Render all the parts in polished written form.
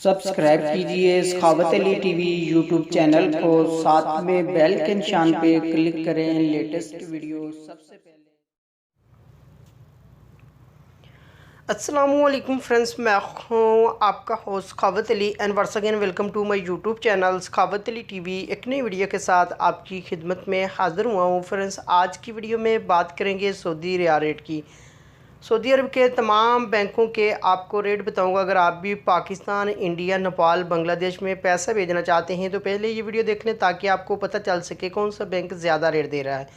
Subscribe कीजिए सखावत Ali TV YouTube channel को, साथ में बेल के निशान पे क्लिक करें लेटेस्ट वीडियो सबसे पहले। अस्सलामुअलैकुम फ्रेंड्स, मैं हूँ आपका host Sakhawat Ali and once again welcome to my YouTube channel Sakhawat Ali TV. एक नई वीडियो के साथ आपकी खिदमत में हाज़िर हुआ हूँ। फ्रेंड्स, आज की वीडियो में बात करेंगे सऊदी रियाल रेट की। सऊदी अरब के तमाम बैंकों के आपको रेट बताऊंगा। अगर आप भी पाकिस्तान, इंडिया, नेपाल, बांग्लादेश में पैसा भेजना चाहते हैं तो पहले ये वीडियो देख लें ताकि आपको पता चल सके कौन सा बैंक ज़्यादा रेट दे रहा है,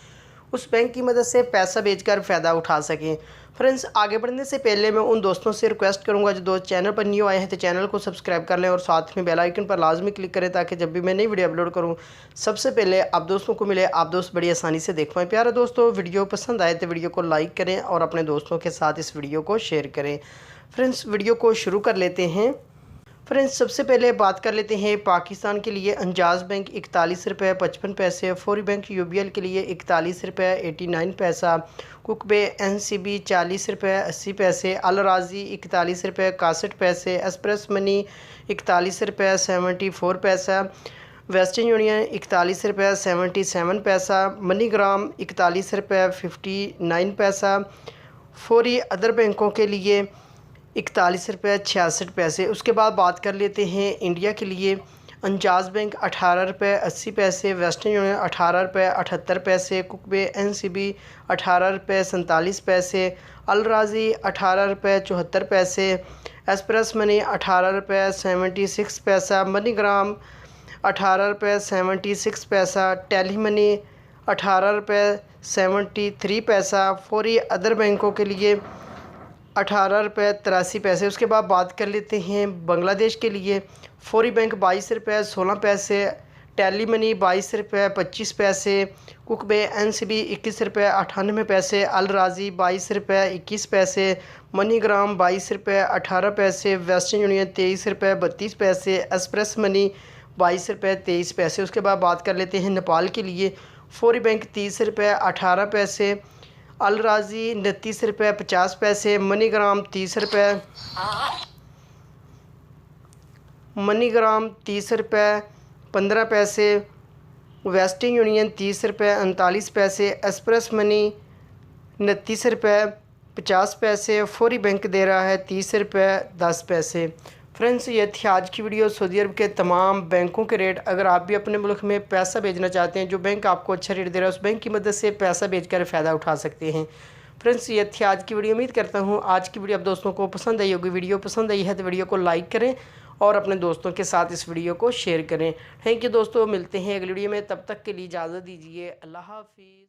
उस बैंक की मदद से पैसा भेजकर फ़ायदा उठा सकें। फ्रेंड्स, आगे बढ़ने से पहले मैं उन दोस्तों से रिक्वेस्ट करूंगा जो दोस्त चैनल पर न्यू आए हैं तो चैनल को सब्सक्राइब कर लें और साथ में बेल आइकन पर लाजमी क्लिक करें ताकि जब भी मैं नई वीडियो अपलोड करूं सबसे पहले आप दोस्तों को मिले, आप दोस्त बड़ी आसानी से देख पाएँ। प्यारे दोस्तों, वीडियो पसंद आए तो वीडियो को लाइक करें और अपने दोस्तों के साथ इस वीडियो को शेयर करें। फ्रेंड्स, वीडियो को शुरू कर लेते हैं। फ्रेंड्स, सबसे पहले बात कर लेते हैं पाकिस्तान के लिए। अंजाज बैंक 41 रुपये 55 पैसे, फौरी बैंक यूबीएल के लिए 41 रुपये 89 पैसा, कुकबे एनसीबी 40 रुपये 80 पैसे, अल राज़ी 41 रुपये 61 पैसे, एक्सप्रेस मनी 41 रुपये 74 पैसा, वेस्टर्न यूनियन 41 रुपये 77 पैसा, मनीग्राम 41 रुपये 59 पैसा, फौरी अदर बैंकों के लिए 41 रुपये 66 पैसे। उसके बाद बात कर लेते हैं इंडिया के लिए। अंजाज बैंक 18 रुपये 80 पैसे, वेस्टर्न यूनियन 18 रुपये 78 पैसे, कुकबे एनसीबी 18 रुपये 47 पैसे, अल राज़ी 18 रुपये 74 पैसे, एक्सप्रेस मनी 18 रुपये 76 पैसा, मनीग्राम 18 रुपये 76 पैसा, टेली मनी 18 रुपये 73 पैसा, फौरी अदर बैंकों के लिए 18 रुपये 83 पैसे। उसके बाद बात कर लेते हैं बांग्लादेश के लिए। फौरी बैंक 22 रुपये 16 पैसे, टेली मनी 22 रुपये 25 पैसे, कुकबे एनसीबी 21 रुपये 98 पैसे, अल राज़ी 22 रुपये 21 पैसे, मनीग्राम 22 रुपये 18 पैसे, वेस्टर्न यूनियन 23 रुपये 32 पैसे, एक्सप्रेस मनी 22 रुपये 23 पैसे। उसके बाद बात कर लेते हैं नेपाल के लिए। फौरी बैंक 30 रुपये 18 पैसे, अल राज़ी 29 रुपये 50 पैसे, मनीग्राम 30 रुपये 15 पैसे, वेस्टर्न यूनियन 30 रुपये 39 पैसे, एक्सप्रेस मनी 29 रुपये 50 पैसे, फौरी बैंक दे रहा है 30 रुपये 10 पैसे। फ्रेंड्स, ये थी आज की वीडियो सऊदी अरब के तमाम बैंकों के रेट। अगर आप भी अपने मुल्क में पैसा भेजना चाहते हैं, जो बैंक आपको अच्छा रेट दे रहा है उस बैंक की मदद से पैसा भेजकर फ़ायदा उठा सकते हैं। फ्रेंड्स, ये थी आज की वीडियो। उम्मीद करता हूँ आज की वीडियो आप दोस्तों को पसंद आई होगी। वीडियो पसंद आई है तो वीडियो को लाइक करें और अपने दोस्तों के साथ इस वीडियो को शेयर करें। थैंक यू दोस्तों, मिलते हैं अगली वीडियो में। तब तक के लिए इजाज़त दीजिए। अल्लाह हाफिज़।